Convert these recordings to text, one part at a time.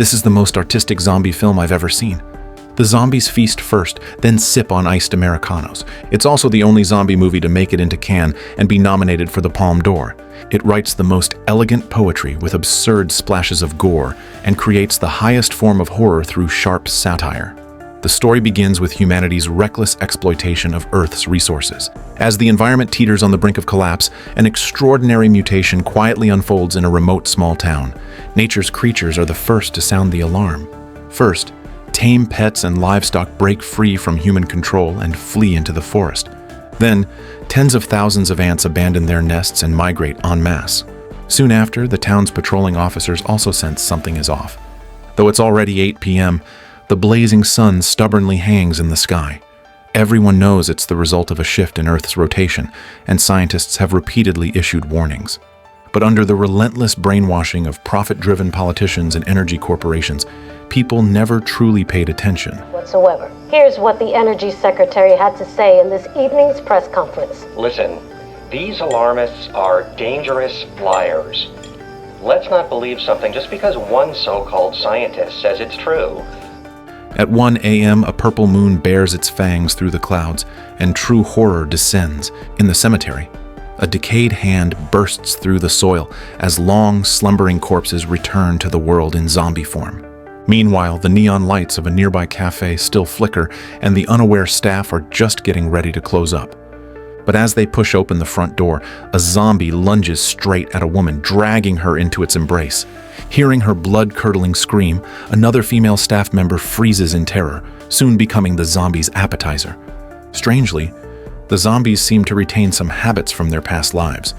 This is the most artistic zombie film I've ever seen. The zombies feast first, then sip on iced Americanos. It's also the only zombie movie to make it into Cannes and be nominated for the Palme d'Or. It writes the most elegant poetry with absurd splashes of gore and creates the highest form of horror through sharp satire. The story begins with humanity's reckless exploitation of Earth's resources. As the environment teeters on the brink of collapse, an extraordinary mutation quietly unfolds in a remote small town. Nature's creatures are the first to sound the alarm. First, tame pets and livestock break free from human control and flee into the forest. Then, tens of thousands of ants abandon their nests and migrate en masse. Soon after, the town's patrolling officers also sense something is off. Though it's already 8 p.m., the blazing sun stubbornly hangs in the sky. Everyone knows it's the result of a shift in Earth's rotation, and scientists have repeatedly issued warnings. But under the relentless brainwashing of profit-driven politicians and energy corporations, people never truly paid attention. Whatsoever. Here's what the Energy Secretary had to say in this evening's press conference. Listen, these alarmists are dangerous liars. Let's not believe something just because one so-called scientist says it's true. At 1 a.m., a purple moon bares its fangs through the clouds, and true horror descends in the cemetery. A decayed hand bursts through the soil as long, slumbering corpses return to the world in zombie form. Meanwhile, the neon lights of a nearby cafe still flicker, and the unaware staff are just getting ready to close up. But as they push open the front door, a zombie lunges straight at a woman, dragging her into its embrace. Hearing her blood-curdling scream, another female staff member freezes in terror, soon becoming the zombie's appetizer. Strangely, the zombies seem to retain some habits from their past lives.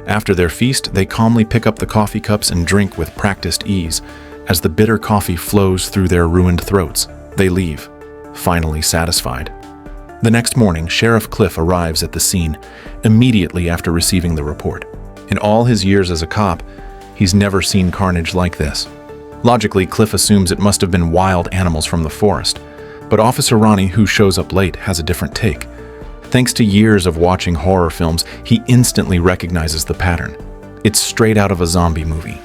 After their feast, they calmly pick up the coffee cups and drink with practiced ease. As the bitter coffee flows through their ruined throats, they leave, finally satisfied. The next morning, Sheriff Cliff arrives at the scene immediately after receiving the report. In all his years as a cop, he's never seen carnage like this. Logically, Cliff assumes it must have been wild animals from the forest. But Officer Ronnie, who shows up late, has a different take. Thanks to years of watching horror films, he instantly recognizes the pattern. It's straight out of a zombie movie.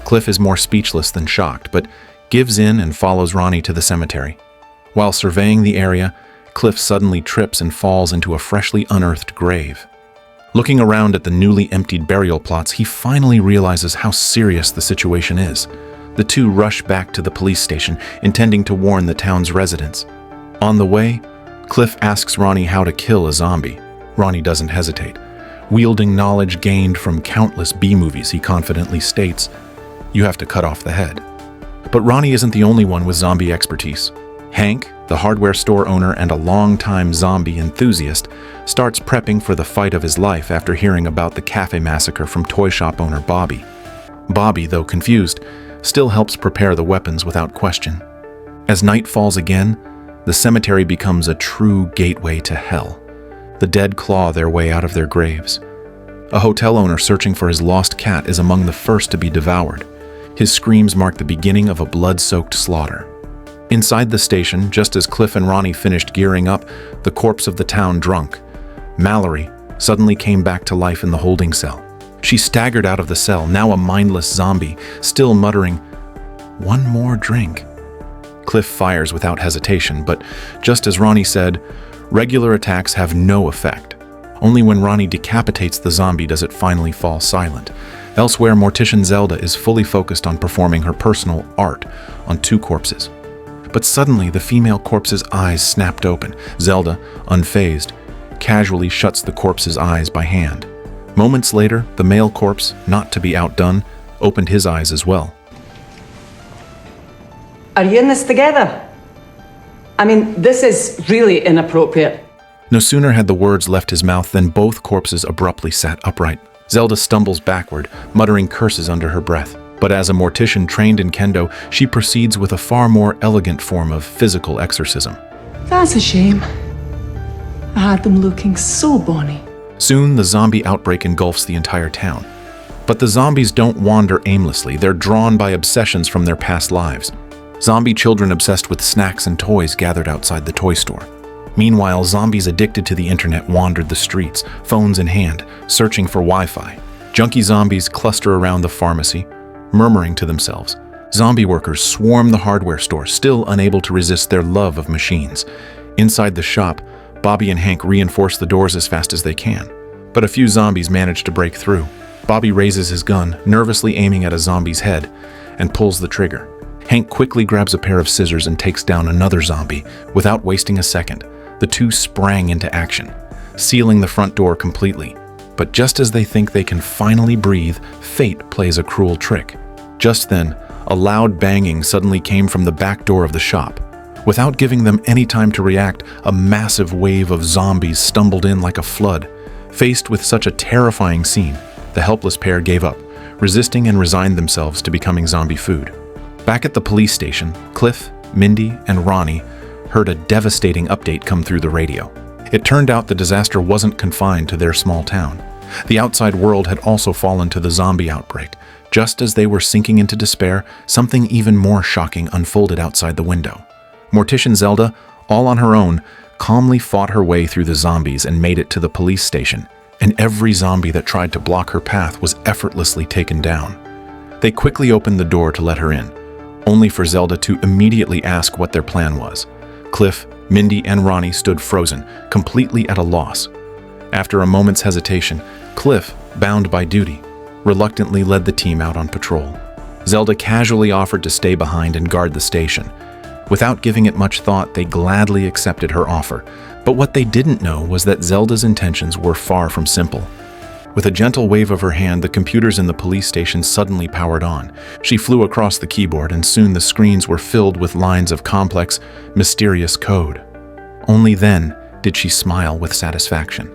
Cliff is more speechless than shocked, but gives in and follows Ronnie to the cemetery. While surveying the area, Cliff suddenly trips and falls into a freshly unearthed grave. Looking around at the newly emptied burial plots, he finally realizes how serious the situation is. The two rush back to the police station, intending to warn the town's residents. On the way, Cliff asks Ronnie how to kill a zombie. Ronnie doesn't hesitate. Wielding knowledge gained from countless B-movies, he confidently states, "You have to cut off the head." But Ronnie isn't the only one with zombie expertise. Hank, the hardware store owner and a longtime zombie enthusiast, starts prepping for the fight of his life after hearing about the cafe massacre from toy shop owner Bobby. Bobby, though confused, still helps prepare the weapons without question. As night falls again, the cemetery becomes a true gateway to hell. The dead claw their way out of their graves. A hotel owner searching for his lost cat is among the first to be devoured. His screams mark the beginning of a blood-soaked slaughter. Inside the station, just as Cliff and Ronnie finished gearing up, the corpse of the town drunk, Mallory, suddenly came back to life in the holding cell. She staggered out of the cell, now a mindless zombie, still muttering, "One more drink." Cliff fires without hesitation, but just as Ronnie said, regular attacks have no effect. Only when Ronnie decapitates the zombie does it finally fall silent. Elsewhere, mortician Zelda is fully focused on performing her personal art on two corpses. But suddenly, the female corpse's eyes snapped open. Zelda, unfazed, casually shuts the corpse's eyes by hand. Moments later, the male corpse, not to be outdone, opened his eyes as well. Are you in this together? I mean, this is really inappropriate. No sooner had the words left his mouth than both corpses abruptly sat upright. Zelda stumbles backward, muttering curses under her breath. But as a mortician trained in kendo, she proceeds with a far more elegant form of physical exorcism. That's a shame. I had them looking so bonny. Soon, the zombie outbreak engulfs the entire town. But the zombies don't wander aimlessly. They're drawn by obsessions from their past lives. Zombie children obsessed with snacks and toys gathered outside the toy store. Meanwhile, zombies addicted to the internet wandered the streets, phones in hand, searching for Wi-Fi. Junkie zombies cluster around the pharmacy, murmuring to themselves, Zombie workers swarm the hardware store, still unable to resist their love of machines. Inside the shop, Bobby and Hank reinforce the doors as fast as they can. But a few zombies manage to break through. Bobby raises his gun, nervously aiming at a zombie's head, and pulls the trigger. Hank quickly grabs a pair of scissors and takes down another zombie. Without wasting a second, the two sprang into action, sealing the front door completely. But just as they think they can finally breathe, fate plays a cruel trick. Just then, a loud banging suddenly came from the back door of the shop. Without giving them any time to react, a massive wave of zombies stumbled in like a flood. Faced with such a terrifying scene, the helpless pair gave up, resisting and resigned themselves to becoming zombie food. Back at the police station, Cliff, Mindy, and Ronnie heard a devastating update come through the radio. It turned out the disaster wasn't confined to their small town. The outside world had also fallen to the zombie outbreak. Just as they were sinking into despair, something even more shocking unfolded outside the window. Mortician Zelda, all on her own, calmly fought her way through the zombies and made it to the police station, and every zombie that tried to block her path was effortlessly taken down. They quickly opened the door to let her in, only for Zelda to immediately ask what their plan was. Cliff, Mindy, and Ronnie stood frozen, completely at a loss. After a moment's hesitation, Cliff, bound by duty, reluctantly led the team out on patrol. Zelda casually offered to stay behind and guard the station. Without giving it much thought, they gladly accepted her offer. But what they didn't know was that Zelda's intentions were far from simple. With a gentle wave of her hand, the computers in the police station suddenly powered on. She flew across the keyboard, and soon the screens were filled with lines of complex, mysterious code. Only then did she smile with satisfaction.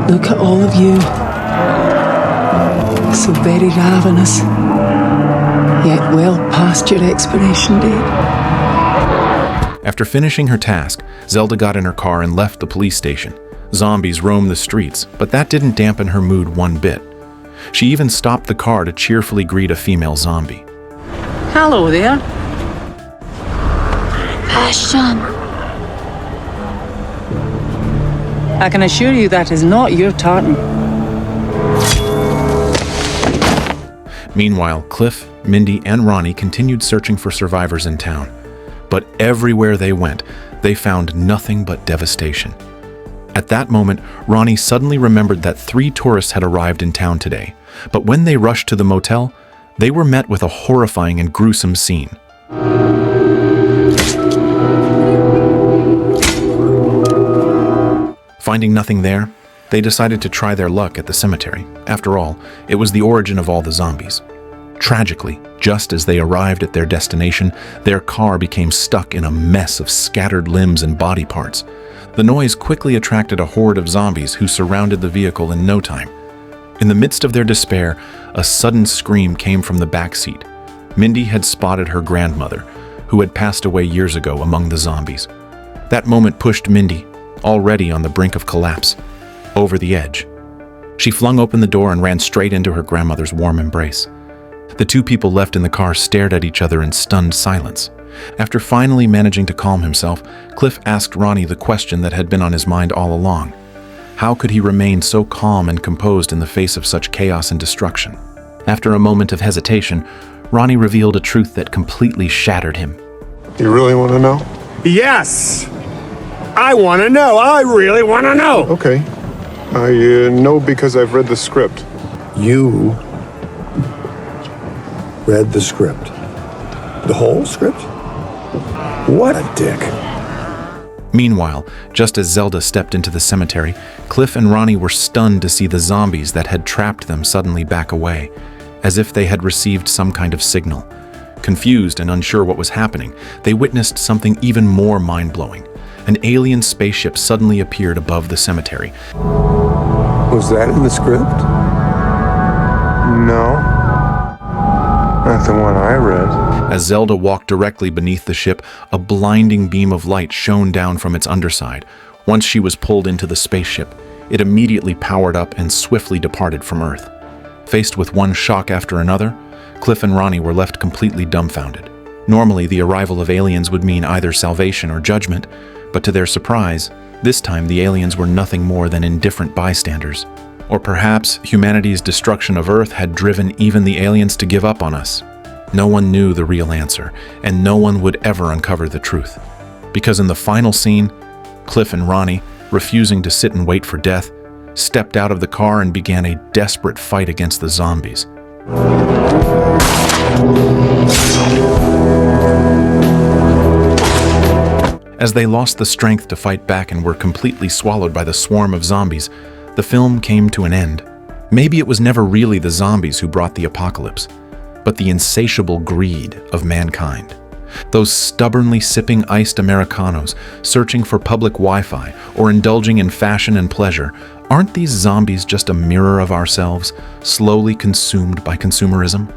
Look at all of you. So very ravenous, yet well past your expiration date. After finishing her task, Zelda got in her car and left the police station. Zombies roamed the streets, but that didn't dampen her mood one bit. She even stopped the car to cheerfully greet a female zombie. Hello there. Passion. I can assure you that is not your tartan. Meanwhile, Cliff, Mindy, and Ronnie continued searching for survivors in town. But everywhere they went, they found nothing but devastation. At that moment, Ronnie suddenly remembered that 3 tourists had arrived in town today. But when they rushed to the motel, they were met with a horrifying and gruesome scene. Finding nothing there, they decided to try their luck at the cemetery. After all, it was the origin of all the zombies. Tragically, just as they arrived at their destination, their car became stuck in a mess of scattered limbs and body parts. The noise quickly attracted a horde of zombies who surrounded the vehicle in no time. In the midst of their despair, a sudden scream came from the back seat. Mindy had spotted her grandmother, who had passed away years ago among the zombies. That moment pushed Mindy, already on the brink of collapse, over the edge. She flung open the door and ran straight into her grandmother's warm embrace. The 2 people left in the car stared at each other in stunned silence. After finally managing to calm himself, Cliff asked Ronnie the question that had been on his mind all along. How could he remain so calm and composed in the face of such chaos and destruction? After a moment of hesitation, Ronnie revealed a truth that completely shattered him. You really want to know? Yes! I want to know! I really want to know! Okay. I know because I've read the script. You read the script? The whole script? What a dick. Meanwhile, just as Zelda stepped into the cemetery, Cliff and Ronnie were stunned to see the zombies that had trapped them suddenly back away, as if they had received some kind of signal. Confused and unsure what was happening, they witnessed something even more mind-blowing. An alien spaceship suddenly appeared above the cemetery. Was that in the script? No. Not the one I read. As Zelda walked directly beneath the ship, a blinding beam of light shone down from its underside. Once she was pulled into the spaceship, it immediately powered up and swiftly departed from Earth. Faced with one shock after another, Cliff and Ronnie were left completely dumbfounded. Normally, the arrival of aliens would mean either salvation or judgment, but to their surprise, this time the aliens were nothing more than indifferent bystanders. Or perhaps humanity's destruction of Earth had driven even the aliens to give up on us. No one knew the real answer, and no one would ever uncover the truth. Because in the final scene, Cliff and Ronnie, refusing to sit and wait for death, stepped out of the car and began a desperate fight against the zombies. As they lost the strength to fight back and were completely swallowed by the swarm of zombies, the film came to an end. Maybe it was never really the zombies who brought the apocalypse, but the insatiable greed of mankind. Those stubbornly sipping iced Americanos, searching for public Wi-Fi, or indulging in fashion and pleasure, aren't these zombies just a mirror of ourselves, slowly consumed by consumerism?